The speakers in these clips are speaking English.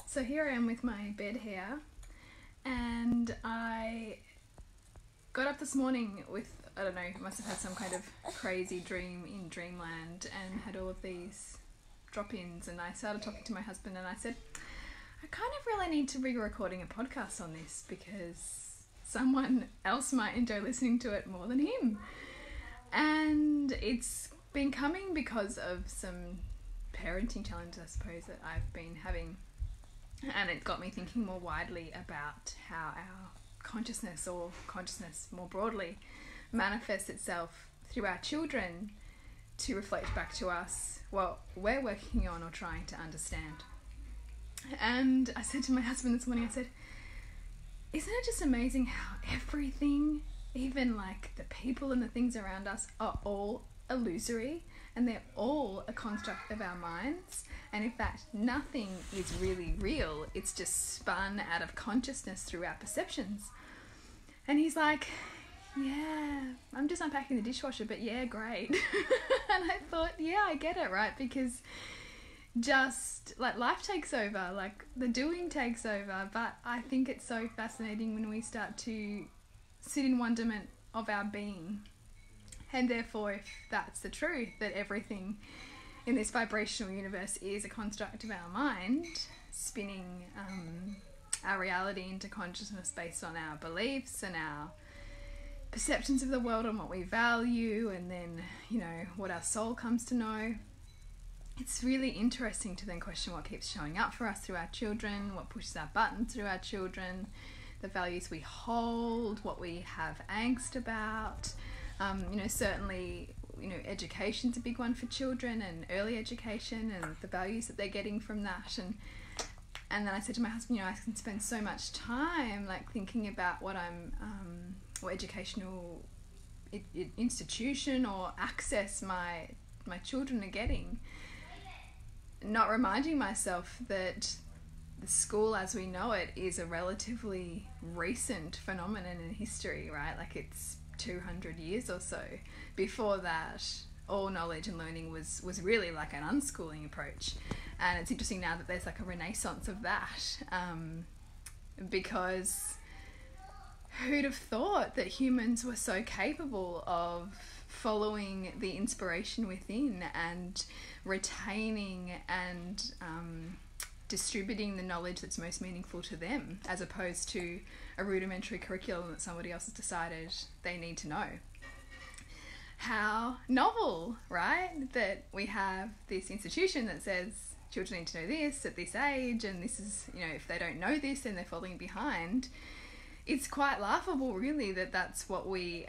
So here I am with my bed hair, and I got up this morning with, I don't know, must have had some kind of crazy dream in dreamland and had all of these drop-ins, and I started talking to my husband and I said, I kind of really need to be recording a podcast on this because someone else might enjoy listening to it more than him. And it's been coming because of some parenting challenges, I suppose, that I've been having. And it got me thinking more widely about how our consciousness, or consciousness more broadly, manifests itself through our children to reflect back to us what we're working on or trying to understand. And I said to my husband this morning, I said, isn't it just amazing how everything, even like the people and the things around us, are all illusory, and they're all a construct of our minds, and in fact nothing is really real, it's just spun out of consciousness through our perceptions. And he's like, yeah, I'm just unpacking the dishwasher, but yeah, great. And I thought, yeah, I get it, right? Because just like life takes over, like the doing takes over, but I think it's so fascinating when we start to sit in wonderment of our being. And therefore, if that's the truth, that everything in this vibrational universe is a construct of our mind, spinning our reality into consciousness based on our beliefs and our perceptions of the world and what we value, and then, you know, what our soul comes to know. It's really interesting to then question what keeps showing up for us through our children, what pushes our buttons through our children, the values we hold, what we have angst about. Certainly, education's a big one for children, and early education and the values that they're getting from that. And then I said to my husband, I can spend so much time like thinking about what what educational institution or access my children are getting, not reminding myself that the school as we know it is a relatively recent phenomenon in history, right? Like it's 200 years or so. Before that, all knowledge and learning was really like an unschooling approach. And it's interesting now that there's like a renaissance of that, because who'd have thought that humans were so capable of following the inspiration within and retaining and distributing the knowledge that's most meaningful to them, as opposed to a rudimentary curriculum that somebody else has decided they need to know. How novel, right? That we have this institution that says children need to know this at this age, and this is, if they don't know this, then they're falling behind. It's quite laughable, really, that that's what we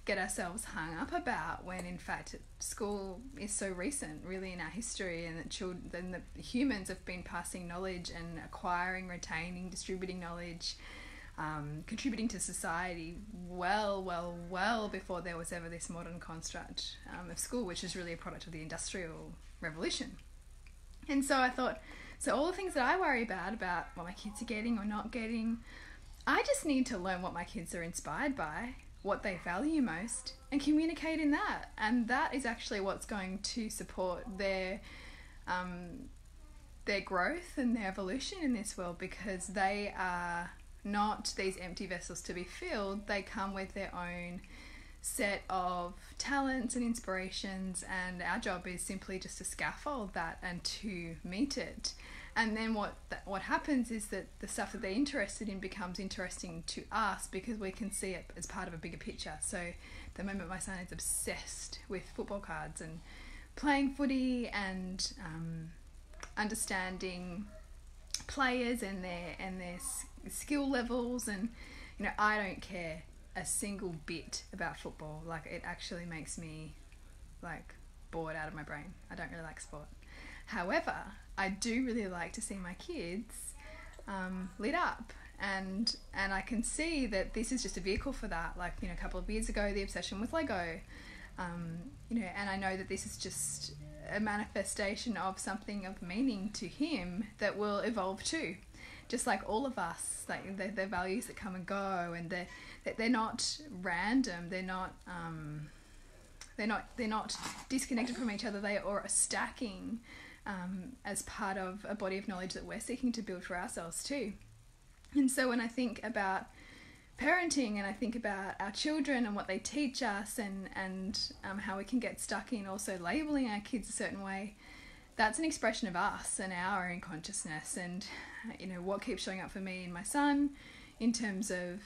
get ourselves hung up about, when in fact school is so recent really in our history, and that the humans have been passing knowledge and acquiring, retaining, distributing knowledge, contributing to society well before there was ever this modern construct of school, which is really a product of the Industrial Revolution. And so I thought, so all the things that I worry about what my kids are getting or not getting, I just need to learn what my kids are inspired by, what they value most, and communicate in that. And that is actually what's going to support their growth and their evolution in this world, because they are not these empty vessels to be filled. They come with their own set of talents and inspirations, and our job is simply just to scaffold that and to meet it. And then what happens is that the stuff that they're interested in becomes interesting to us because we can see it as part of a bigger picture. So the moment my son is obsessed with football cards and playing footy and understanding players and their skill levels, and I don't care a single bit about football. Like, it actually makes me like bored out of my brain. I don't really like sport. However, I do really like to see my kids lit up, and I can see that this is just a vehicle for that. Like, a couple of years ago, the obsession with Lego, and I know that this is just a manifestation of something of meaning to him that will evolve too. Just like all of us, like the values that come and go, and they're not random. They're not disconnected from each other. They are stacking as part of a body of knowledge that we're seeking to build for ourselves too. And so when I think about parenting and I think about our children and what they teach us and how we can get stuck in also labeling our kids a certain way, that's an expression of us and our own consciousness. And what keeps showing up for me and my son in terms of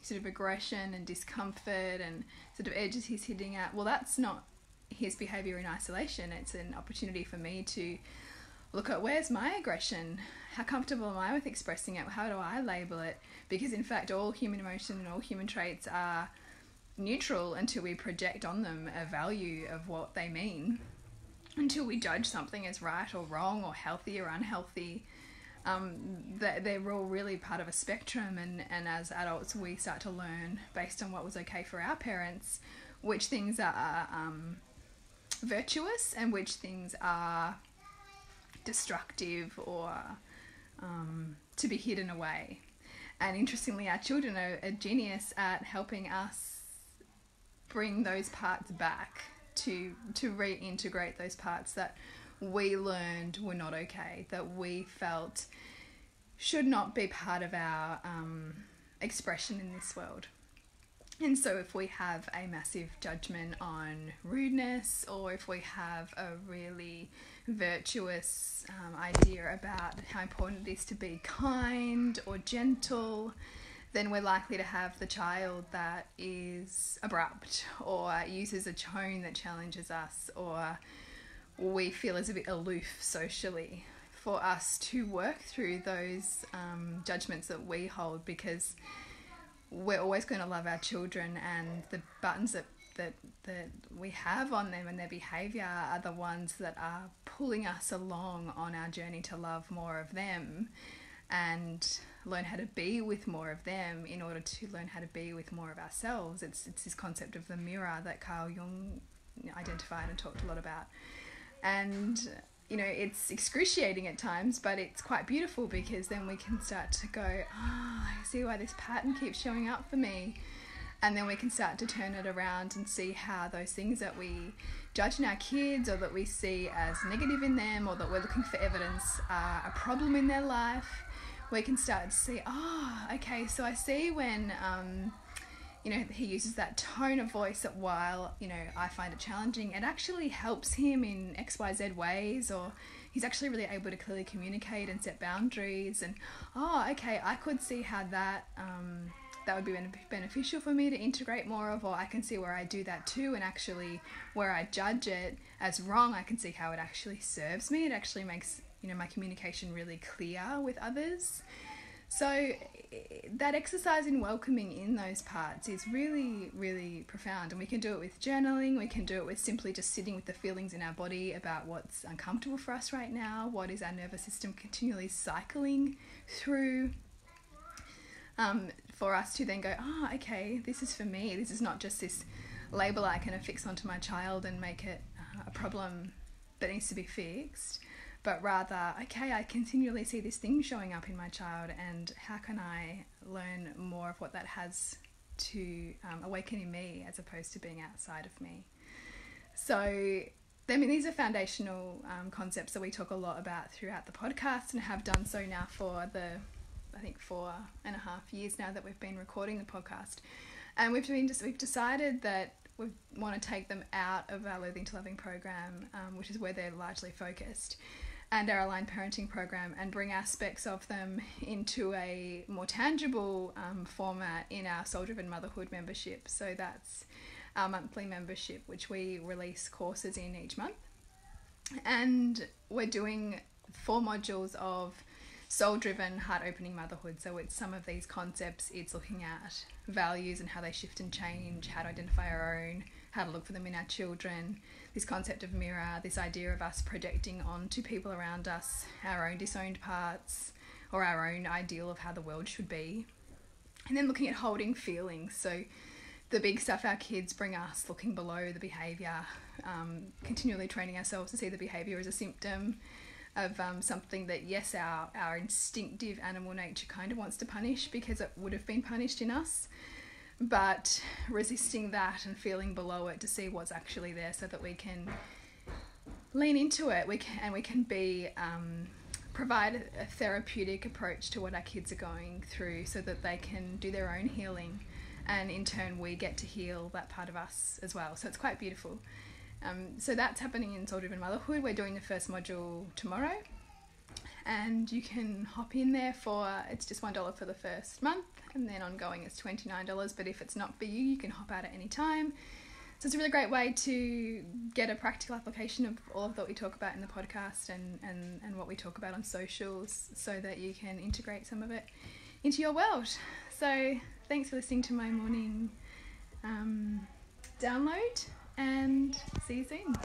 sort of aggression and discomfort and sort of edges he's hitting at, well, that's not his behaviour in isolation. It's an opportunity for me to look at, where's my aggression? How comfortable am I with expressing it? How do I label it? Because in fact, all human emotion and all human traits are neutral until we project on them a value of what they mean, until we judge something as right or wrong or healthy or unhealthy. They're all really part of a spectrum, and as adults we start to learn, based on what was okay for our parents, which things are virtuous and which things are destructive or to be hidden away. And interestingly, our children are a genius at helping us bring those parts back, to reintegrate those parts that we learned were not okay, that we felt should not be part of our expression in this world. And so if we have a massive judgment on rudeness, or if we have a really virtuous idea about how important it is to be kind or gentle, then we're likely to have the child that is abrupt or uses a tone that challenges us, or we feel is a bit aloof socially. For us to work through those judgments that we hold, because we're always going to love our children, and the buttons that we have on them and their behaviour are the ones that are pulling us along on our journey to love more of them and learn how to be with more of them in order to learn how to be with more of ourselves. It's this concept of the mirror that Carl Jung identified and talked a lot about. And it's excruciating at times, but it's quite beautiful, because then we can start to go, I see why this pattern keeps showing up for me. And then we can start to turn it around and see how those things that we judge in our kids, or that we see as negative in them, or that we're looking for evidence are a problem in their life. We can start to see, okay, so I see when he uses that tone of voice that while, I find it challenging, it actually helps him in XYZ ways, or he's actually really able to clearly communicate and set boundaries. And, okay, I could see how that would be beneficial for me to integrate more of, or I can see where I do that too, and actually where I judge it as wrong, I can see how it actually serves me. It actually makes, my communication really clear with others. So that exercise in welcoming in those parts is really, really profound. And we can do it with journaling. We can do it with simply just sitting with the feelings in our body about what's uncomfortable for us right now. What is our nervous system continually cycling through, for us to then go, okay, this is for me. This is not just this label I can affix onto my child and make it a problem that needs to be fixed. But rather, okay, I continually see this thing showing up in my child, and how can I learn more of what that has to awaken in me, as opposed to being outside of me. So, these are foundational concepts that we talk a lot about throughout the podcast, and have done so now for I think 4.5 years now that we've been recording the podcast. And we've decided that we want to take them out of our Loathing to Loving program, which is where they're largely focused, and our aligned parenting program, and bring aspects of them into a more tangible format in our Soul Driven Motherhood membership. So that's our monthly membership, which we release courses in each month. And we're doing 4 modules of soul-driven, heart-opening motherhood. So it's some of these concepts. It's looking at values and how they shift and change, how to identify our own, how to look for them in our children, this concept of mirror, this idea of us projecting onto people around us our own disowned parts or our own ideal of how the world should be. And then looking at holding feelings. So the big stuff our kids bring us, looking below the behaviour, continually training ourselves to see the behaviour as a symptom of something that, yes, our instinctive animal nature kind of wants to punish because it would have been punished in us, but resisting that and feeling below it to see what's actually there, so that we can lean into it. We can be provide a therapeutic approach to what our kids are going through, so that they can do their own healing, and in turn we get to heal that part of us as well. So it's quite beautiful. So that's happening in Soul Driven Motherhood. We're doing the first module tomorrow, and you can hop in there it's just $1 for the first month, and then ongoing it's $29. But if it's not for you, you can hop out at any time. So it's a really great way to get a practical application of all of what we talk about in the podcast and what we talk about on socials, so that you can integrate some of it into your world. So thanks for listening to my morning download, and see you soon.